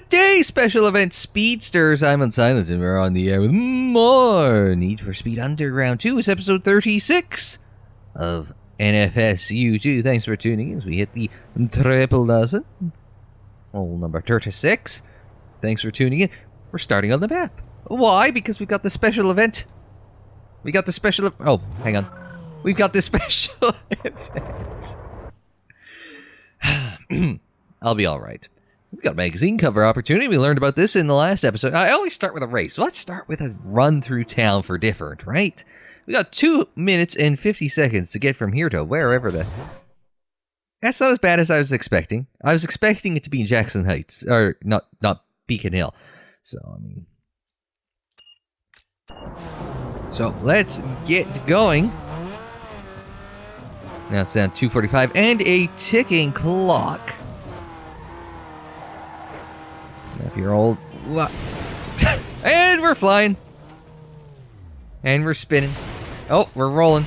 today's special event, Speedsters. I'm Unsilent, and we're on the air with more Need for Speed Underground 2. It's episode 36 of NFSU2. Thanks for tuning in as we hit the triple dozen. Number 36. Thanks for tuning in. We're starting on the map. Why? Because we've got the special event. We got the special... Oh, hang on. We've got this special event. I'll be alright. We've got a magazine cover opportunity. We learned about this in the last episode. I always start with a race. Let's start with a run through town for different, right? We got 2 minutes and 50 seconds to get from here to wherever the... That's not as bad as I was expecting. I was expecting it to be in Jackson Heights. Or, not Beacon Hill. So, I mean... So, let's get going. Now it's down 2:45 and a ticking clock. If you're old... And we're flying. And we're spinning. Oh, we're rolling.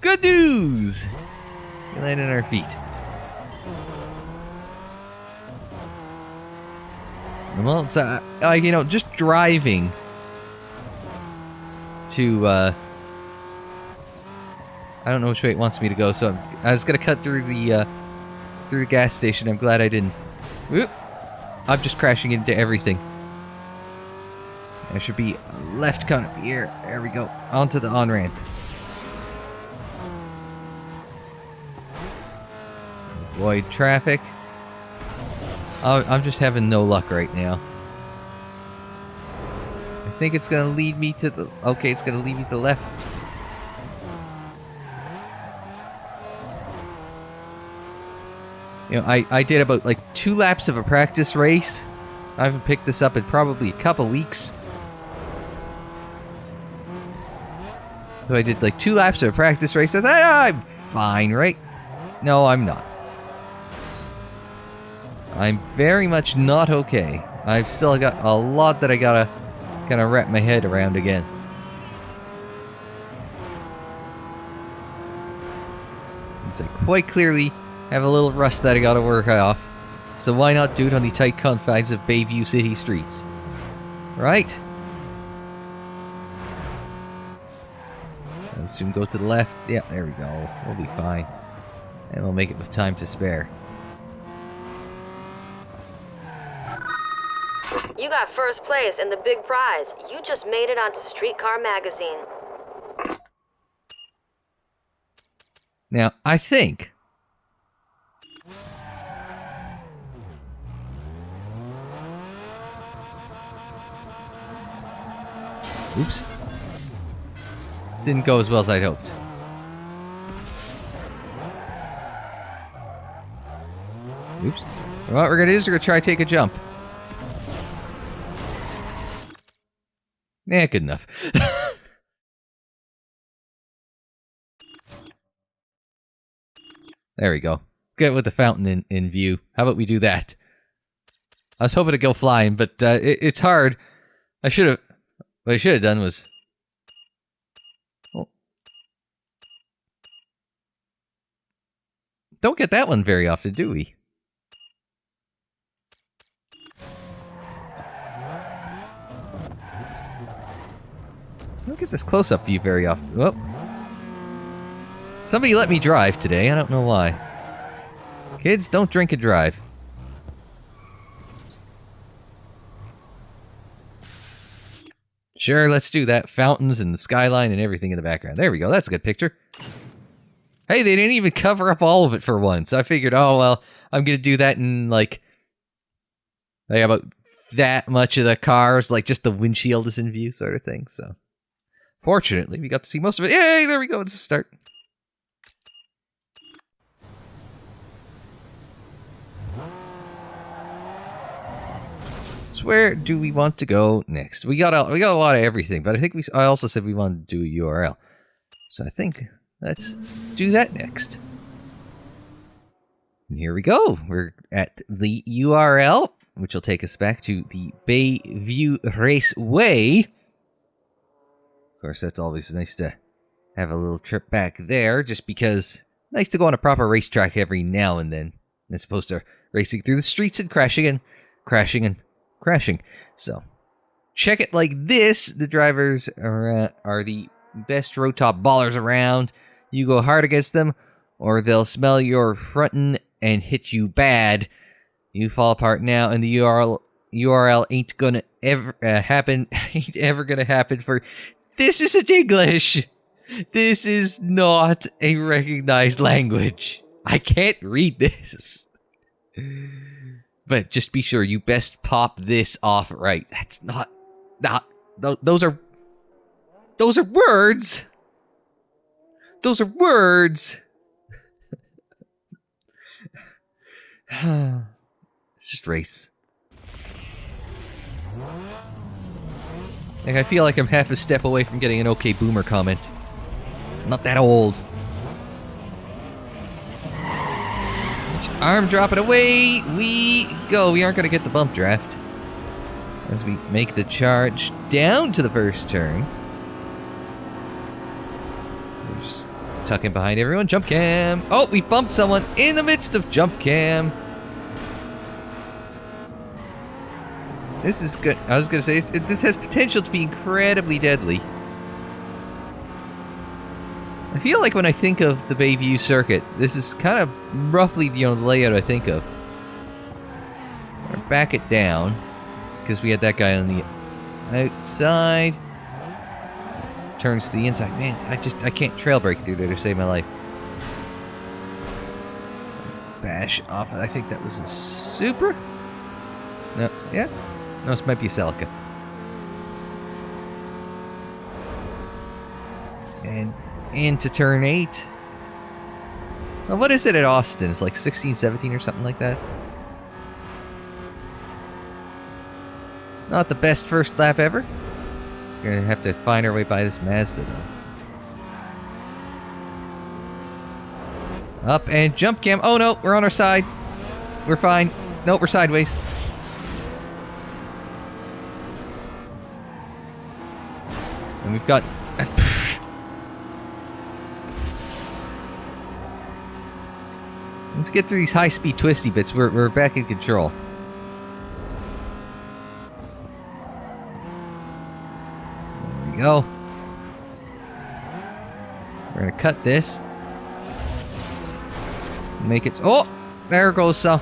Good news! We landed on our feet. Well, it's, you know, just driving to, I don't know which way it wants me to go, so I was gonna cut through the gas station. I'm glad I didn't. Whoop. I'm just crashing into everything. There should be a left cut up here. There we go. Onto the on-ramp. Avoid traffic. I'm just having no luck right now. I think it's gonna lead me to the... Okay, it's gonna lead me to the left. You know, I did about like 2 laps of a practice race. I haven't picked this up in probably a couple weeks. So I did like 2 laps of a practice race. I thought, I'm fine, right? No, I'm not. I'm very much not okay. I've still got a lot that I gotta kind of wrap my head around again. So I quite clearly have a little rust that I gotta work off. So why not do it on the tight confines of Bayview City streets? Right? I'll soon go to the left. Yeah, there we go. We'll be fine. And we'll make it with time to spare. You got first place and the big prize. You just made it onto Streetcar Magazine. Now, I think... Oops. Didn't go as well as I'd hoped. Oops. What we're gonna do is we're gonna try to take a jump. Yeah, good enough. There we go. Get with the fountain in view. How about we do that? I was hoping to go flying, but it's hard. What I should have done was... Oh. Don't get that one very often, do we? Don't get this close-up view very often. Whoop. Somebody let me drive today. I don't know why. Kids, don't drink and drive. Sure, let's do that. Fountains and the skyline and everything in the background. There we go. That's a good picture. Hey, they didn't even cover up all of it for once. I figured, oh, well, I'm going to do that in, like about that much of the cars, like just the windshield is in view sort of thing, so... Fortunately, we got to see most of it. Yay, there we go. It's a start. So where do we want to go next? We got a lot of everything, but I think I also said we wanted to do a URL. So I think let's do that next. And here we go. We're at the URL, which will take us back to the Bayview Raceway. Of course, that's always nice to have a little trip back there, just because nice to go on a proper racetrack every now and then. as opposed to racing through the streets and crashing and crashing and crashing. So, check it like this. The drivers are the best road top ballers around. You go hard against them, or they'll smell your frontin' and hit you bad. You fall apart now, and the URL ain't gonna ever happen. Ain't ever gonna happen for. This isn't English. This is not a recognized language. I can't read this. But just be sure you best pop this off right. That's not those are words. Those are words. It's just race. Like, I feel like I'm half a step away from getting an OK Boomer comment. I'm not that old. Arm dropping away. We go. We aren't going to get the bump draft. As we make the charge down to the first turn. We're just tucking behind everyone. Jump cam. Oh, we bumped someone in the midst of jump cam. This is good. I was going to say, this has potential to be incredibly deadly. I feel like when I think of the Bayview Circuit, this is kind of roughly, the layout I think of. We're back it down, because we had that guy on the outside. Turns to the inside. Man, I can't trail brake through there to save my life. Bash off. I think that was a Supra? No, yeah. No, this might be a Celica. And into turn 8. Well, what is it at Austin? It's like 16, 17 or something like that. Not the best first lap ever. We're gonna have to find our way by this Mazda, though. Up and jump cam. Oh no, we're on our side. We're fine. Nope, we're sideways. And we've got... Let's get through these high-speed twisty bits. We're back in control. There we go. We're gonna cut this. Make it... Oh! There goes some.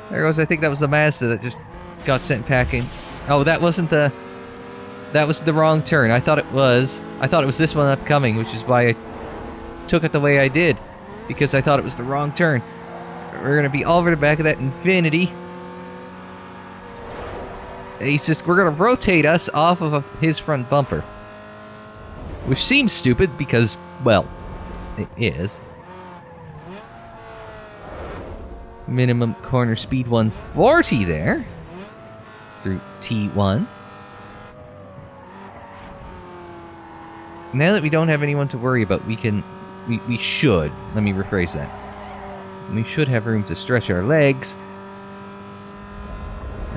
There goes, I think that was the Mazda that just got sent packing. Oh, that wasn't the... That was the wrong turn. I thought it was. I thought it was this one upcoming, which is why I took it the way I did. Because I thought it was the wrong turn. We're going to be all over the back of that Infinity. We're going to rotate us off of his front bumper. Which seems stupid because, well, it is. Minimum corner speed 140 there. Through T1. Now that we don't have anyone to worry about, we should, let me rephrase that. We should have room to stretch our legs.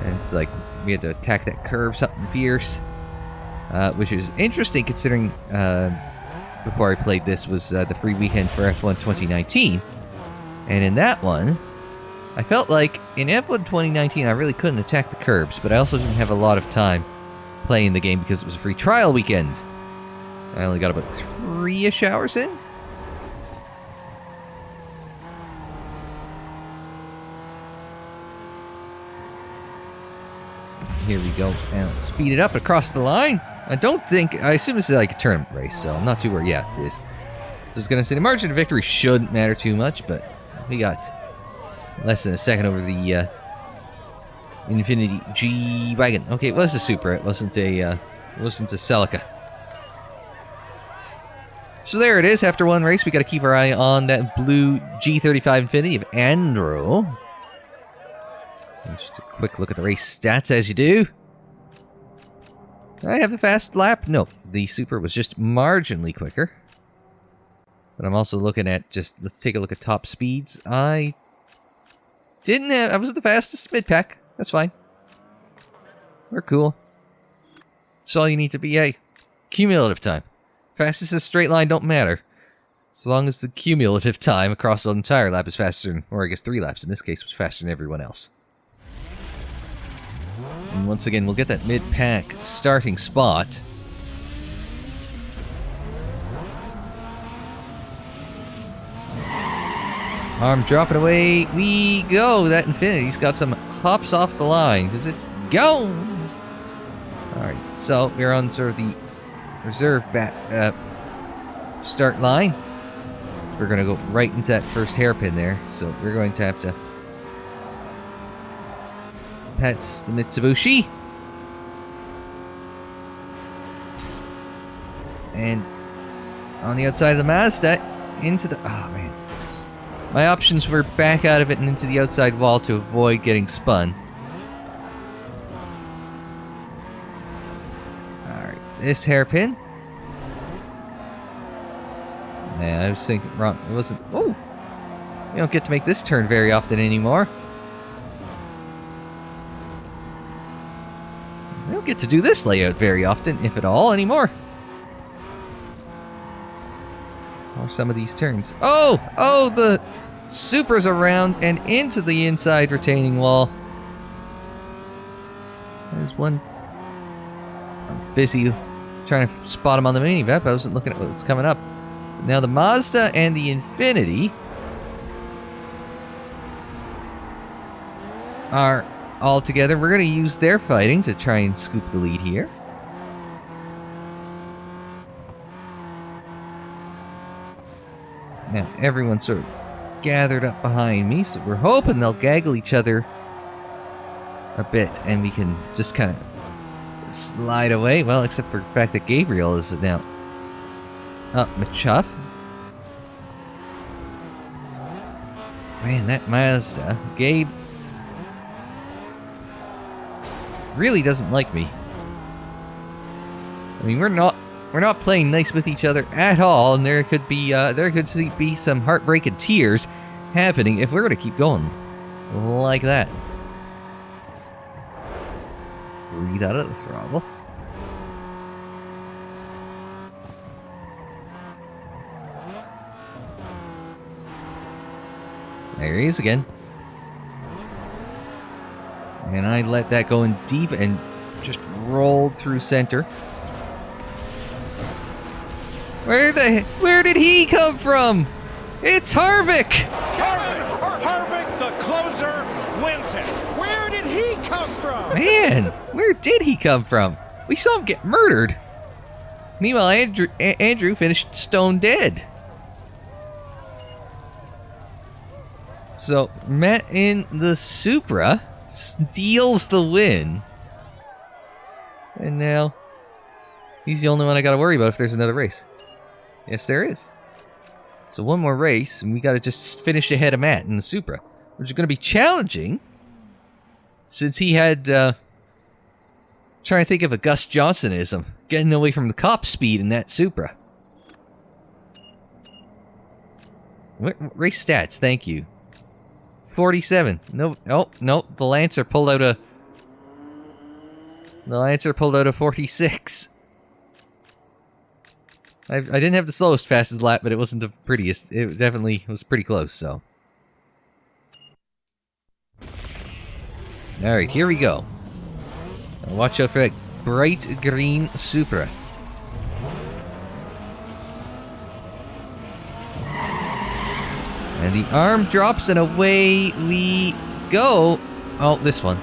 And it's like, we had to attack that curve, something fierce. Which is interesting considering, before I played this was the free weekend for F1 2019. And in that one, I felt like in F1 2019 I really couldn't attack the curbs, but I also didn't have a lot of time playing the game because it was a free trial weekend. I only got about 3-ish hours in. Here we go. And let's speed it up across the line. I assume this is like a tournament race, so I'm not too worried. Yeah, it is. So it's going to say the margin of victory shouldn't matter too much, but we got less than a second over the Infinity G-Wagon. Okay, it was a Supra. It wasn't a Celica. So there it is. After one race, we got to keep our eye on that blue G35 Infinity of Andrew. Just a quick look at the race stats as you do. Did I have the fast lap? No, the Supra was just marginally quicker. But I'm also looking at let's take a look at top speeds. I wasn't the fastest mid-pack. That's fine. We're cool. That's all you need to be. Hey, cumulative time. Fastest is straight line don't matter. As long as the cumulative time across the entire lap is faster than, or I guess 3 laps in this case, was faster than everyone else. And once again, we'll get that mid-pack starting spot. Arm dropping away, we go! That Infinity's got some hops off the line, because it's gone! Alright, so we're on sort of the reserve start line. We're going to go right into that first hairpin there, so we're going to have to... That's the Mitsubishi. And on the outside of the Mazda, into the... Oh, man. My options were back out of it and into the outside wall to avoid getting spun. Alright, this hairpin. Yeah, I was thinking wrong. It wasn't... Oh! You don't get to make this turn very often anymore. We don't get to do this layout very often, if at all, anymore. Or some of these turns. Oh! Oh, the Supra's around and into the inside retaining wall. There's one... I'm busy trying to spot him on the mini-map. I wasn't looking at what's coming up. Now the Mazda and the Infinity are all together. We're going to use their fighting to try and scoop the lead here. Now everyone's sort of gathered up behind me, so we're hoping they'll gaggle each other a bit and we can just kind of slide away. Well, except for the fact that Gabriel is now up Machuff. Man, that Mazda. Gabe really doesn't like me. I mean, we're not playing nice with each other at all, and there could be some heartbreaking tears happening if we're going to keep going like that. Breathe out of the throttle. There he is again. And I let that go in deep and just rolled through center. Where did he come from? It's Harvick! Harvick, the closer, wins it. Where did he come from? Man, where did he come from? We saw him get murdered. Meanwhile, Andrew finished stone dead. So, Matt in the Supra steals the win. And now, he's the only one I gotta worry about if there's another race. Yes, there is. So one more race, and we gotta just finish ahead of Matt in the Supra. Which is gonna be challenging, since he had, trying to think of a Gus Johnsonism, getting away from the cop speed in that Supra. Race stats, thank you. 47. No, oh, no, the Lancer pulled out a... The Lancer pulled out a 46. I didn't have the slowest fastest lap, but it wasn't the prettiest. It definitely was pretty close, so... Alright, here we go. Now watch out for that bright green Supra. And the arm drops and away we go. Oh, this one.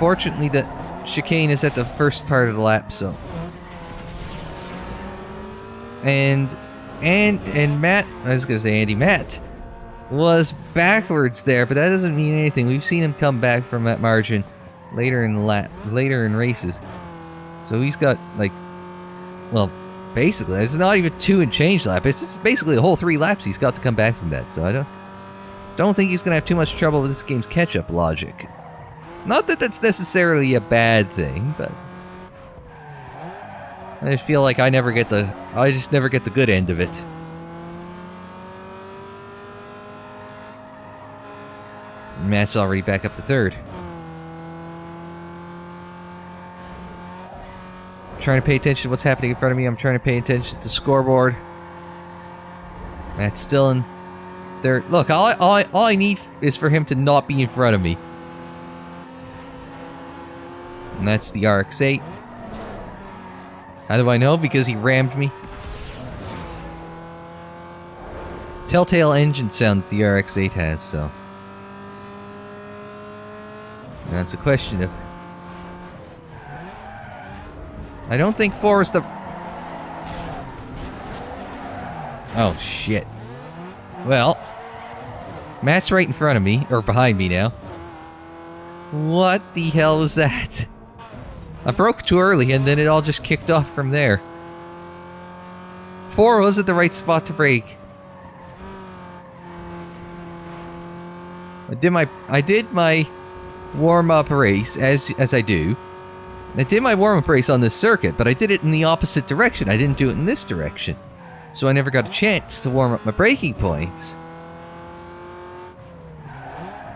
Fortunately, the chicane is at the first part of the lap, so... And Matt, I was gonna say Andy, Matt was backwards there, but that doesn't mean anything. We've seen him come back from that margin later in the lap, later in races. So he's got, like, well, basically, it's not even 2 and change lap. It's basically the whole 3 laps he's got to come back from that. So I don't think he's gonna have too much trouble with this game's catch-up logic. Not that that's necessarily a bad thing, but I just feel like I just never get the good end of it. Matt's already back up to 3rd. trying to pay attention to what's happening in front of me. I'm trying to pay attention to the scoreboard. Matt's still in third. Look, all I need is for him to not be in front of me. And that's the RX-8. How do I know? Because he rammed me. Telltale engine sound that the RX-8 has, so... That's a question of... I don't think 4 is the... Oh, shit. Well... Matt's right in front of me, or behind me now. What the hell was that? I broke too early, and then it all just kicked off from there. 4 wasn't the right spot to brake. I did my warm-up race, as I do. I did my warm-up race on this circuit, but I did it in the opposite direction. I didn't do it in this direction. So I never got a chance to warm up my braking points.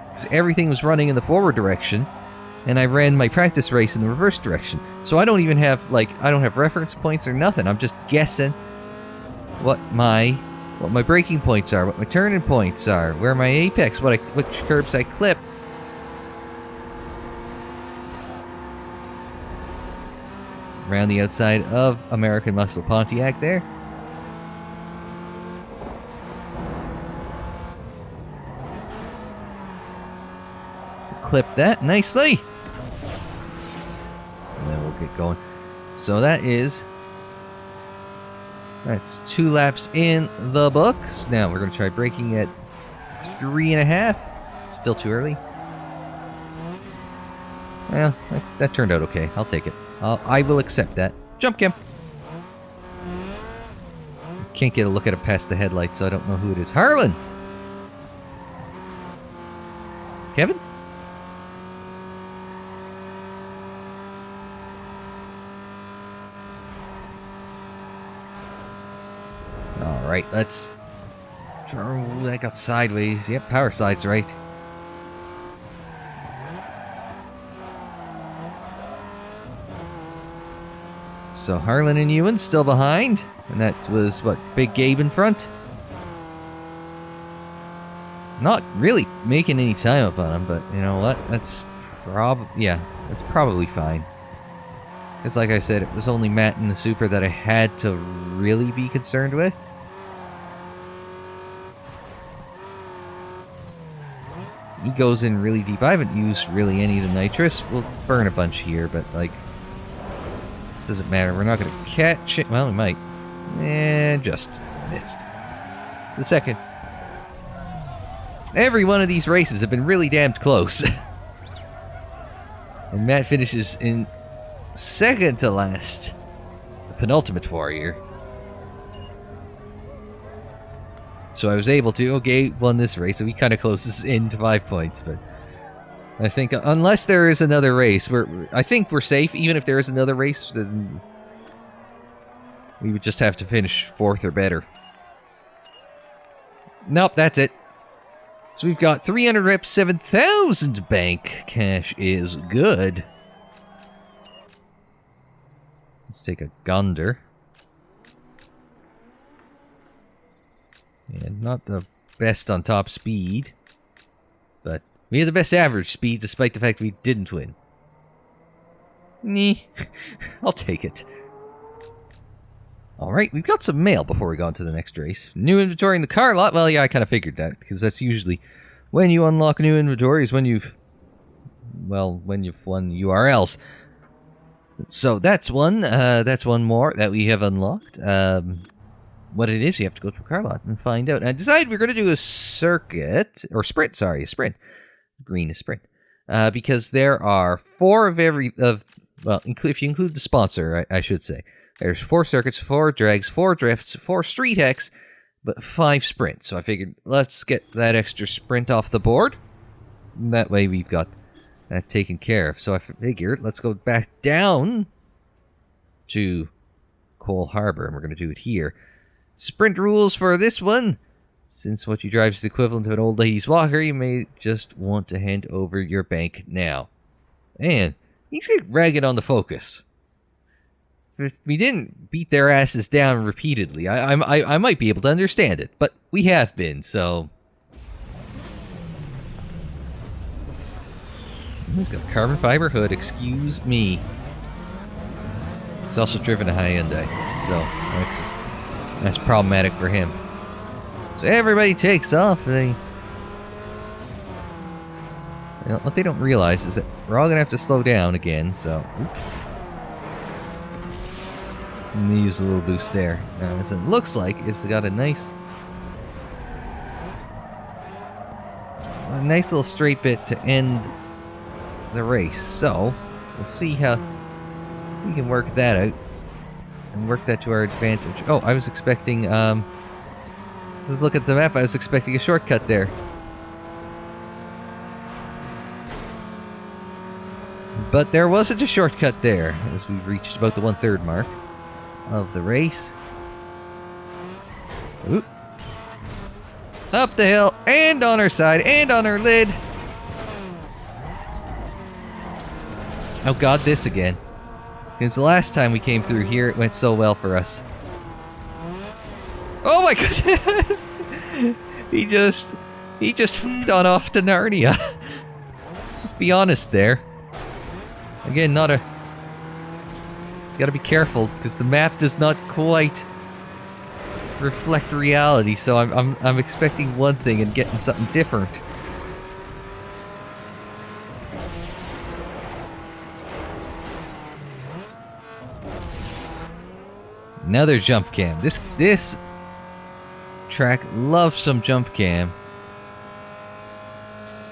Because everything was running in the forward direction, and I ran my practice race in the reverse direction. So I don't even have, I don't have reference points or nothing. I'm just guessing what my braking points are, what my turning points are, where my apex, which curbs I clip. Around the outside of American Muscle Pontiac there. Clip that nicely. And then we'll get going. So that's 2 laps in the books. Now we're going to try braking at 3.5. Still too early. Well, that turned out okay. I'll take it. I will accept that. Jump, Kim. Can't get a look at it past the headlights, so I don't know who it is. Harlan! Kevin? Alright, let's... That got sideways. Yep, power slide's right. So Harlan and Ewan still behind. And that was, Big Gabe in front? Not really making any time up on him, but you know what? That's probably fine. Because like I said, it was only Matt and the Super that I had to really be concerned with. He goes in really deep. I haven't used really any of the nitrous. We'll burn a bunch here, but doesn't matter. We're not going to catch it. Well, we might. Just missed. The second. Every one of these races have been really damned close. And Matt finishes in second to last. The penultimate warrior. So I was able to, okay, won this race, so he kind of closes in to 5 points, but I think unless there is another race, I think we're safe. Even if there is another race, then we would just have to finish 4th or better. Nope, that's it. So we've got 300 reps, 7,000 bank. Cash is good. Let's take a Gonder. And not the best on top speed, but we had the best average speed despite the fact we didn't win. I'll take it. Alright, we've got some mail before we go on to the next race. New inventory in the car lot. Well, yeah, I kind of figured that, because that's usually when you unlock new inventory is when you've won URLs. So that's one more that we have unlocked. What it is, you have to go to a car lot and find out. And I decided we're going to do a sprint. Green is sprint. Because there are 4 of every, if you include the sponsor, I should say. There's 4 circuits, 4 drags, 4 drifts, 4 street hacks, but 5 sprints. So I figured, let's get that extra sprint off the board. And that way we've got that taken care of. So I figured, let's go back down to Cole Harbor, and we're going to do it here. Sprint rules for this one. Since what you drive is the equivalent of an old lady's walker, you may just want to hand over your bank now. And he's getting ragged on the focus. if we didn't beat their asses down repeatedly, I might be able to understand it, but we have been, so... He's got a carbon fiber hood, excuse me. He's also driven a Hyundai, so that's problematic for him. So everybody takes off. What they don't realize is that we're all going to have to slow down again, so... Let me use a little boost there. As it looks like it's got a nice little straight bit to end the race. So, we'll see how we can work that out and work that to our advantage. Oh, I was expecting, let's look at the map. I was expecting a shortcut there. But there wasn't a shortcut there, as we've reached about the 1/3 mark of the race. Oop. Up the hill, and on our side, and on our lid. Oh god, this again. Because the last time we came through here, it went so well for us. Oh my goodness! He just f***ed on off to Narnia. Let's be honest there. Again, not a... You gotta be careful, because the map does not quite reflect reality, so I'm expecting one thing and getting something different. Another jump cam. This track loves some jump cam.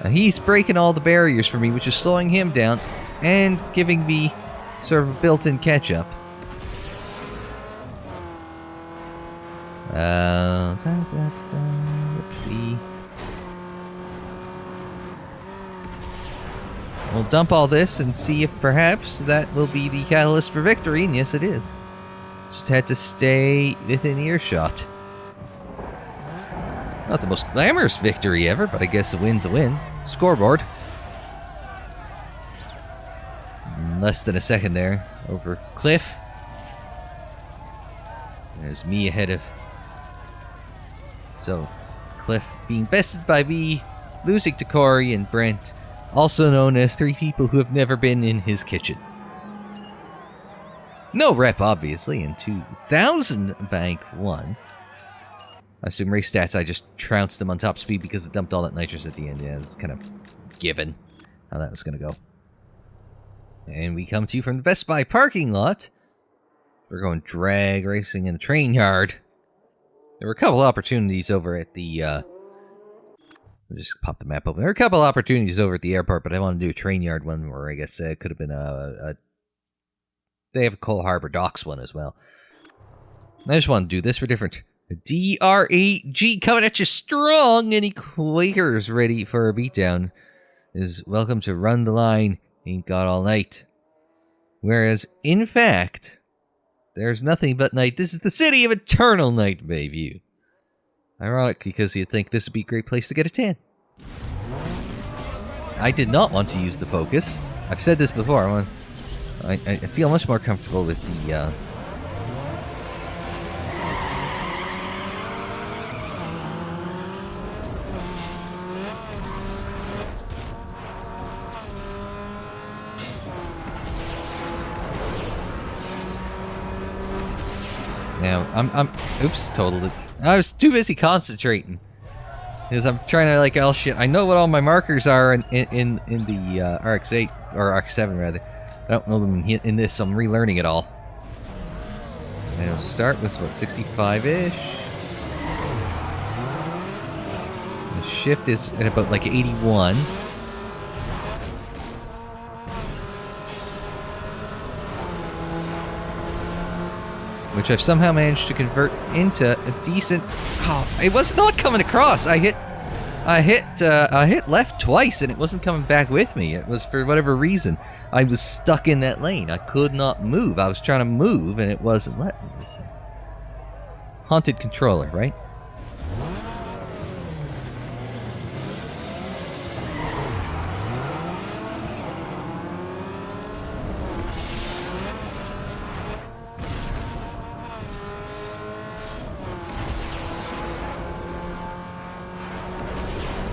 He's breaking all the barriers for me, which is slowing him down and giving me sort of a built-in catch-up. Let's see. We'll dump all this and see if perhaps that will be the catalyst for victory, and yes it is. Just had to stay within earshot. Not the most glamorous victory ever, but I guess a win's a win. Scoreboard. Less than a second there over Cliff. There's me ahead of... So, Cliff being bested by me, losing to Corey and Brent, also known as three people who have never been in his kitchen. No rep, obviously, in 2000 Bank 1. I assume race stats, I just trounced them on top speed because it dumped all that nitrous at the end. Yeah, it's kind of given how that was going to go. And we come to you from the Best Buy parking lot. We're going drag racing in the train yard. There were a couple opportunities over at the, I'll just pop the map open. There were a couple opportunities over at the airport, but I want to do a train yard one where I guess it could have been they have a Cole Harbor Docks one as well. I just want to do this for different. DREG coming at you strong. Any Quakers ready for a beatdown is welcome to run the line. Ain't got all night. Whereas, in fact, there's nothing but night. This is the city of eternal night, Bayview. Ironic, because you'd think this would be a great place to get a tan. I did not want to use the Focus. I've said this before. I feel much more comfortable with the... Now, oops, totaled it. I was too busy concentrating. Because I'm trying to, like, shit. I know what all my markers are in the RX-8, or RX-7 rather. I don't know them in this, so I'm relearning it all. And it'll start with, what, 65-ish? The shift is at about, like, 81. Which I've somehow managed to convert into a decent... Oh, it was not coming across. I hit left twice and it wasn't coming back with me. It was for whatever reason. I was stuck in that lane. I could not move. I was trying to move and it wasn't letting me. Haunted controller, right?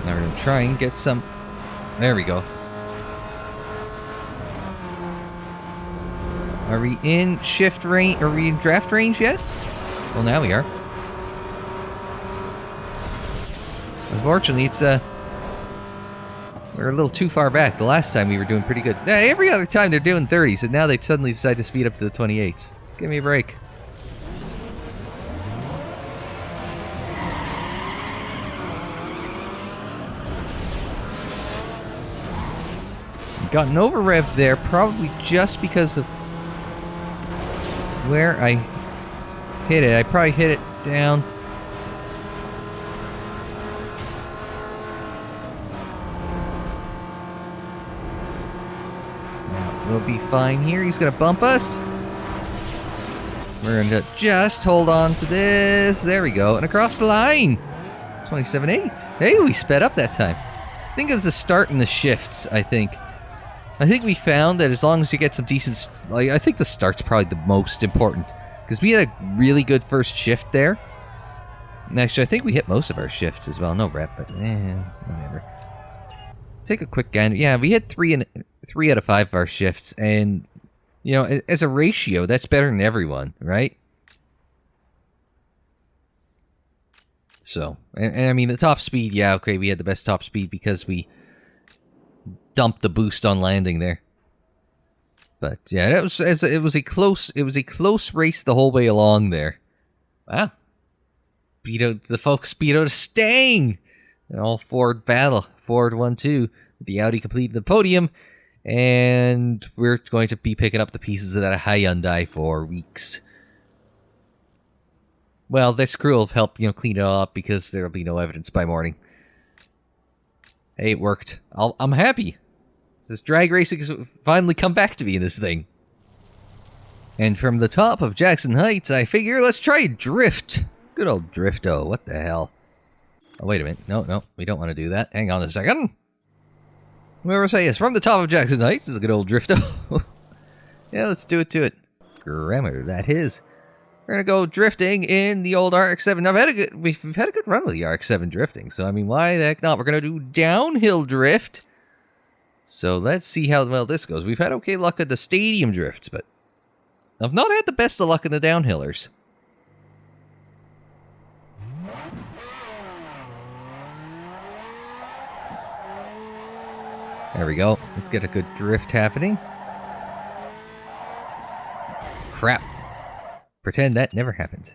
Now we're going to try and get some... There we go. Are we in shift range? Are we in draft range yet? Well, now we are. Unfortunately, it's we're a little too far back. The last time we were doing pretty good. Every other time they're doing 30s, and now they suddenly decide to speed up to the 28s. Give me a break. Got an over rev there, probably just because of where I hit it. I probably hit it down. We'll be fine here. He's going to bump us. We're going to just hold on to this. There we go. And across the line. 27.8. Hey, we sped up that time. I think it was the start in the shifts, I think. I think we found that as long as you get some decent... Like, I think the start's probably the most important. Because we had a really good first shift there. And actually, I think we hit most of our shifts as well. No rep, but whatever. Take a quick gander. Yeah, we hit 3 out of 5 of our shifts. And, you know, as a ratio, that's better than everyone, right? So, and I mean, the top speed, yeah, okay, we had the best top speed because we dumped the boost on landing there. But yeah, it was a close race the whole way along there. Wow. The folks beat out a Stang. An all Ford battle. Ford 1-2. The Audi completed the podium. And we're going to be picking up the pieces of that Hyundai for weeks. Well, this crew will help, clean it all up because there will be no evidence by morning. Hey, it worked. I'm happy. This drag racing has finally come back to me in this thing. And from the top of Jackson Heights, I figure let's try drift. Good old drifto. What the hell? Oh, wait a minute. No, we don't want to do that. Hang on a second. Whoever say yes, from the top of Jackson Heights is a good old drifto. Yeah, let's do it to it. Grammar, that is. We're gonna go drifting in the old RX-7. Now, we've had a good run with the RX-7 drifting, so I mean, why the heck not? We're gonna do downhill drift. So let's see how well this goes. We've had okay luck at the stadium drifts, but I've not had the best of luck in the downhillers. There we go. Let's get a good drift happening. Crap. Pretend that never happened.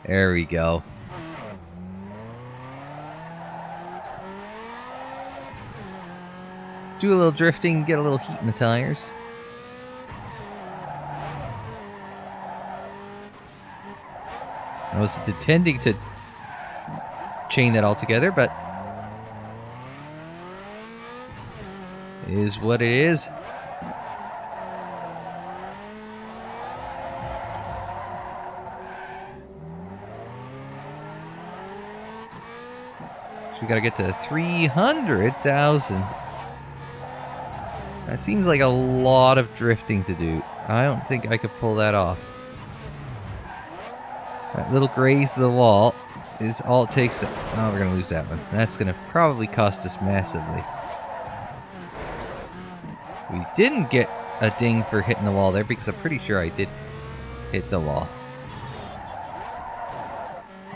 There we go. Do a little drifting, get a little heat in the tires. I was intending to chain that all together, but it is what it is. So we gotta get to 300,000. That seems like a lot of drifting to do. I don't think I could pull that off. That little graze to the wall is all it takes to... Oh, we're gonna lose that one. That's gonna probably cost us massively. We didn't get a ding for hitting the wall there because I'm pretty sure I did hit the wall.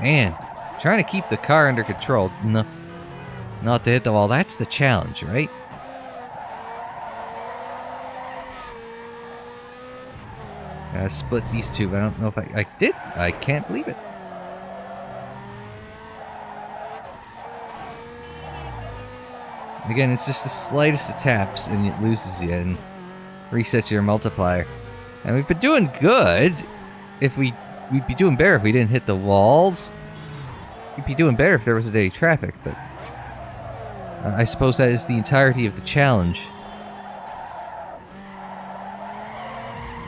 Man, trying to keep the car under control enough not to hit the wall. That's the challenge, right? Gotta split these two, but I don't know if I did. I can't believe it. Again, it's just the slightest of taps and it loses you and resets your multiplier. And we've been doing good. We'd be doing better if we didn't hit the walls. We'd be doing better if there was a day of traffic, but I suppose that is the entirety of the challenge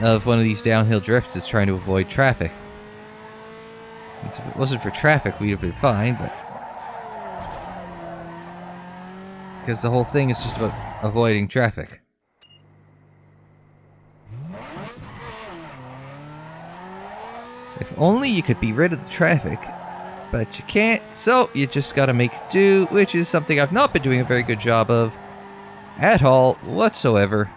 of one of these downhill drifts, is trying to avoid traffic. If it wasn't for traffic, we'd have been fine, but because the whole thing is just about avoiding traffic. If only you could be rid of the traffic but you can't, so you just gotta make do, which is something I've not been doing a very good job of at all whatsoever.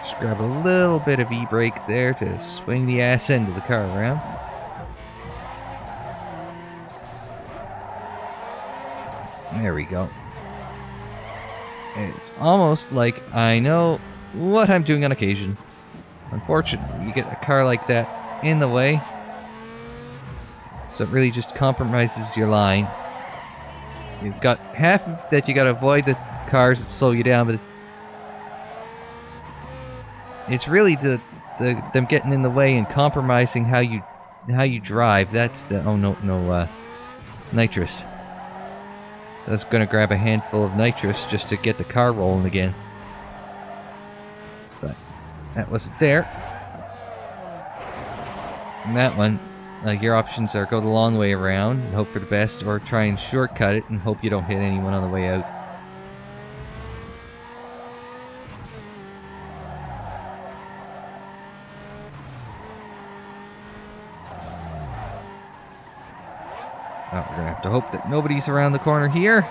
Just grab a little bit of e-brake there to swing the ass end of the car around. There we go. It's almost like I know what I'm doing on occasion. Unfortunately, you get a car like that in the way, so it really just compromises your line. You've got half of that you gotta avoid the cars that slow you down, but it's really them getting in the way and compromising how you drive. That's the nitrous. I was gonna grab a handful of nitrous just to get the car rolling again, but that wasn't there. And that one, your options are go the long way around and hope for the best, or try and shortcut it and hope you don't hit anyone on the way out. Oh, we're gonna have to hope that nobody's around the corner here.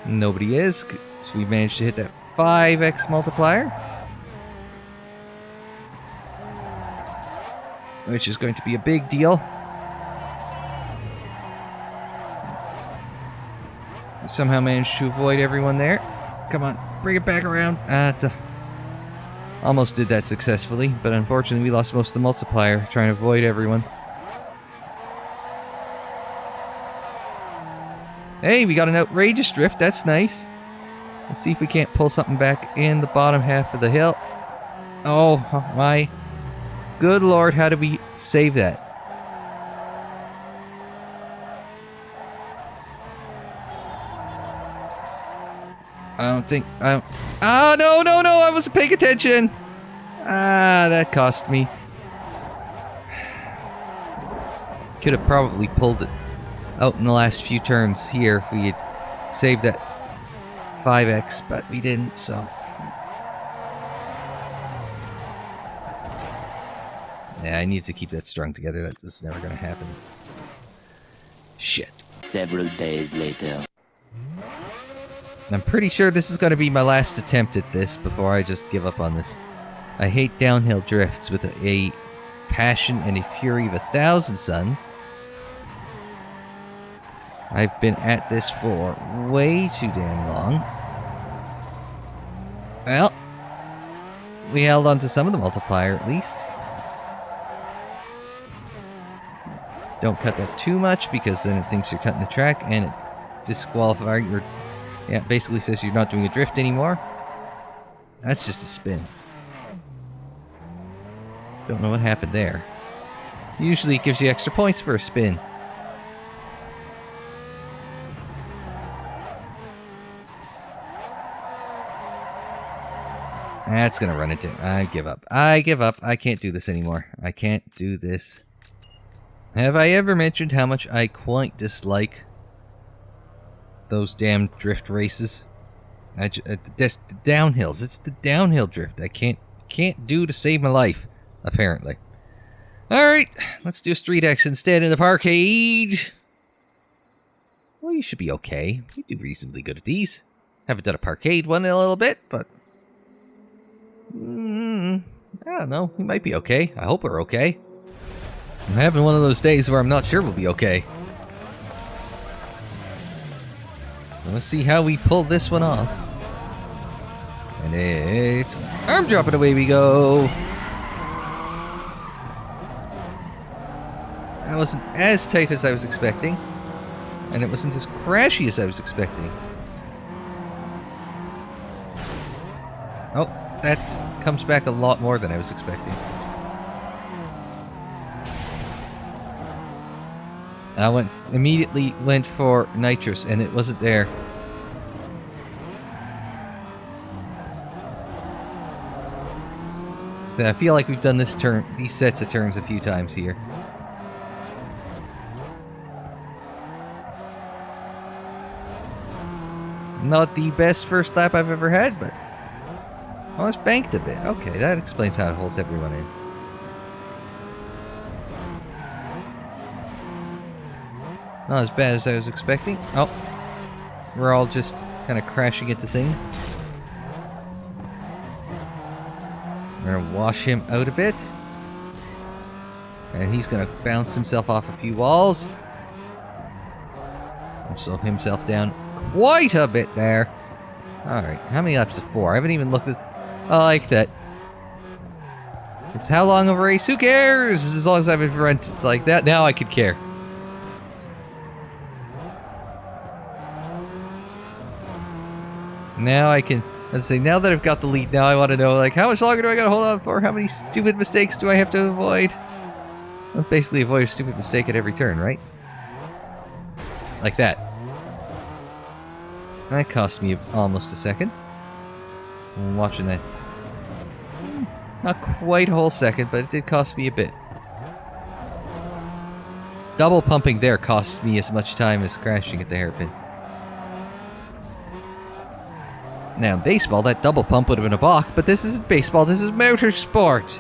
Nobody is, so we managed to hit that 5x multiplier, which is going to be a big deal. We somehow managed to avoid everyone there. Come on, bring it back around. Almost did that successfully, but unfortunately we lost most of the multiplier trying to avoid everyone. Hey, we got an outrageous drift. That's nice. Let's see if we can't pull something back in the bottom half of the hill. Oh, my good lord, how did we save that? Oh, no, I wasn't paying attention. That cost me. Could have probably pulled it out in the last few turns here if we had saved that 5x, but we didn't, so. Yeah, I need to keep that strung together. That was never going to happen. Shit. Several days later. I'm pretty sure this is going to be my last attempt at this before I just give up on this. I hate downhill drifts with a passion and a fury of 1,000 suns. I've been at this for way too damn long. Well, we held on to some of the multiplier at least. Don't cut that too much because then it thinks you're cutting the track and it disqualifying or basically says you're not doing a drift anymore. That's just a spin. Don't know what happened there. Usually it gives you extra points for a spin. That's gonna run into. I give up. I can't do this anymore. I can't do this. Have I ever mentioned how much I quite dislike those damn drift races? The downhills. It's the downhill drift I can't do to save my life, apparently. Alright, let's do a street X instead in the parkade. Well, you should be okay. You do reasonably good at these. Haven't done a parkade one in a little bit, but I don't know. We might be okay. I hope we're okay. I'm having one of those days where I'm not sure we'll be okay. Let's see how we pull this one off. And it's arm drop and away we go. That wasn't as tight as I was expecting. And it wasn't as crashy as I was expecting. Oh, that comes back a lot more than I was expecting. I immediately went for nitrous and it wasn't there. So I feel like we've done these sets of turns a few times here. Not the best first lap I've ever had, but Oh, it's banked a bit. Okay, that explains how it holds everyone in. Not as bad as I was expecting. Oh, we're all just kind of crashing into things. We're gonna wash him out a bit. And he's gonna bounce himself off a few walls. And slow himself down quite a bit there. Alright, how many laps is 4? I haven't even looked at... I like that. It's how long of a race? Who cares? As long as I'm in front, it's like that. Now I could care. Now I can... Let's say, now that I've got the lead, now I want to know, like, how much longer do I gotta hold on for? How many stupid mistakes do I have to avoid? Let's basically avoid a stupid mistake at every turn, right? Like that. That cost me almost a second. I'm watching that. Not quite a whole second, but it did cost me a bit. Double pumping there cost me as much time as crashing at the hairpin. Now, in baseball, that double pump would have been a balk, but this isn't baseball, this is motorsport.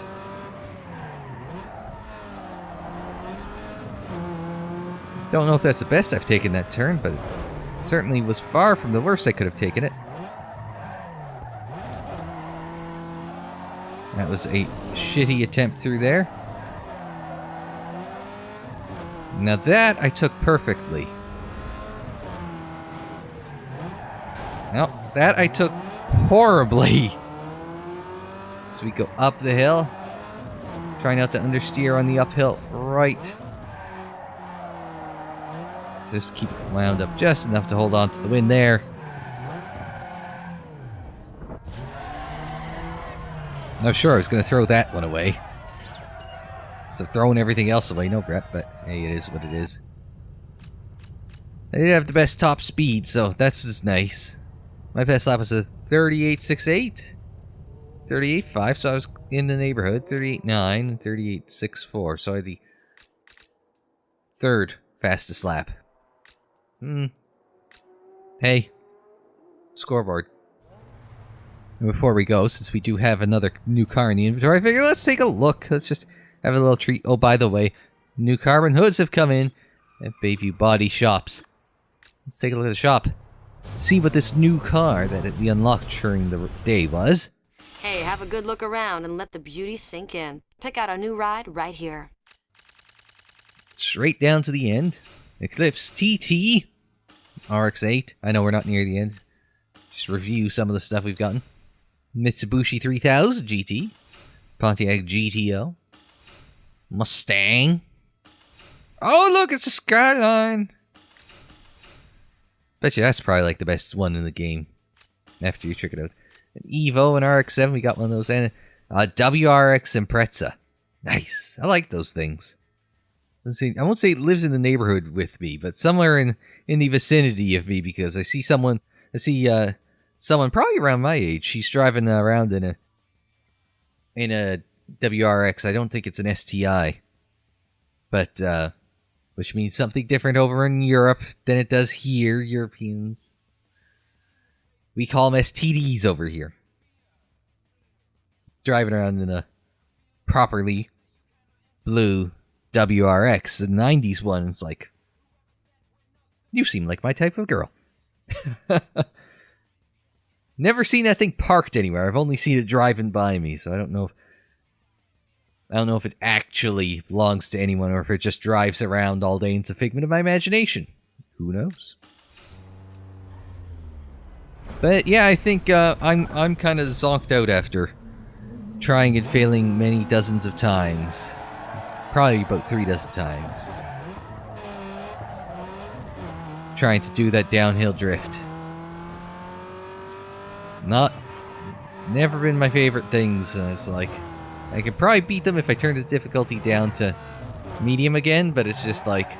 Don't know if that's the best I've taken that turn, but it certainly was far from the worst I could have taken it. That was a shitty attempt through there. Now that I took perfectly. No, that I took horribly. So we go up the hill. Try not to understeer on the uphill right. Just keep it wound up just enough to hold on to the win there. I'm sure I was going to throw that one away. So throwing everything else away, no regret, but hey, it is what it is. I did have the best top speed, so that's just nice. My best lap was a 38.68, 38.5, so I was in the neighborhood. 38.9 and 38.64, so I had the third fastest lap. Hey, scoreboard. And before we go, since we do have another new car in the inventory, I figure let's take a look. Let's just have a little treat. Oh, by the way, new carbon hoods have come in at Bayview Body Shops. Let's take a look at the shop. See what this new car that we unlocked during the day was. Hey, have a good look around and let the beauty sink in. Pick out a new ride right here. Straight down to the end. Eclipse TT RX-8. I know we're not near the end. Just review some of the stuff we've gotten. Mitsubishi 3000 GT. Pontiac GTO. Mustang. Oh, look, it's a Skyline. Bet you that's probably like the best one in the game after you trick it out. An Evo and RX-7, we got one of those. And WRX Impreza. Nice. I like those things. I won't say it lives in the neighborhood with me, but somewhere in the vicinity of me, because I see someone probably around my age. She's driving around in a WRX. I don't think it's an STI, but which means something different over in Europe than it does here. Europeans, we call them STDs over here. Driving around in a properly blue WRX, the 90s one, is like, you seem like my type of girl. Never seen that thing parked anywhere. I've only seen it driving by me, so I don't know if it actually belongs to anyone or if it just drives around all day and it's a figment of my imagination. Who knows? But yeah, I think I'm kind of zonked out after trying and failing many dozens of times. Probably about 3 dozen times. Trying to do that downhill drift. Never been my favorite things. It's like, I could probably beat them if I turned the difficulty down to medium again, but it's just like,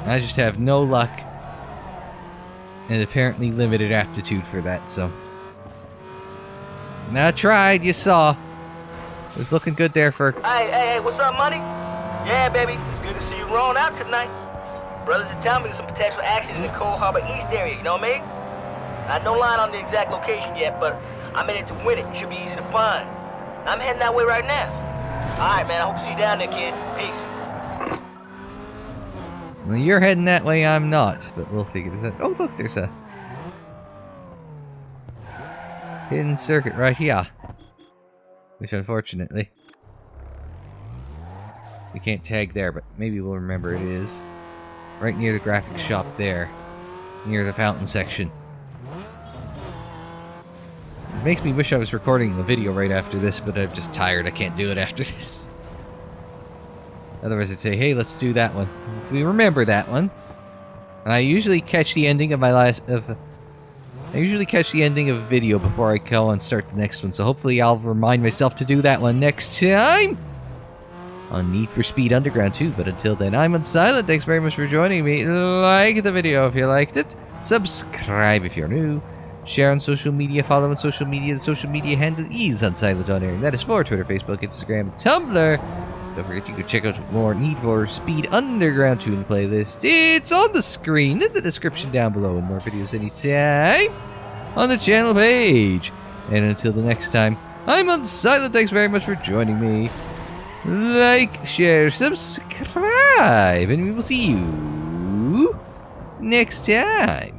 I just have no luck and apparently limited aptitude for that, so. Now I tried, you saw. It was looking good there for... Hey, what's up, money? Yeah, baby, it's good to see you rolling out tonight. Brothers are telling me there's some potential action in the Cold Harbor East area, you know what I mean? No line on the exact location yet, but I'm in it to win it. Should be easy to find. I'm heading that way right now. Alright, man, I hope to see you down there, kid. Peace. Well, you're heading that way, I'm not, but we'll figure this out. Oh, look, there's a hidden circuit right here. Which, unfortunately, we can't tag there, but maybe we'll remember it is. Right near the graphics shop there. Near the fountain section. It makes me wish I was recording a video right after this, but I'm just tired. I can't do it after this. Otherwise, I'd say, hey, let's do that one. If we remember that one. And I usually catch the ending of I usually catch the ending of a video before I go and start the next one, so hopefully I'll remind myself to do that one next time on Need for Speed Underground 2. But until then, I'm Unsilent. Thanks very much for joining me. Like the video if you liked it. Subscribe if you're new. Share on social media. Follow on social media. The social media handle is Unsilent on air. And that is for Twitter, Facebook, Instagram, and Tumblr. Don't forget you can check out more Need for Speed Underground 2 playlist. It's on the screen in the description down below, and more videos anytime on the channel page. And until the next time, I'm Unsilent. Thanks very much for joining me. Like, share, subscribe, and we will see you next time.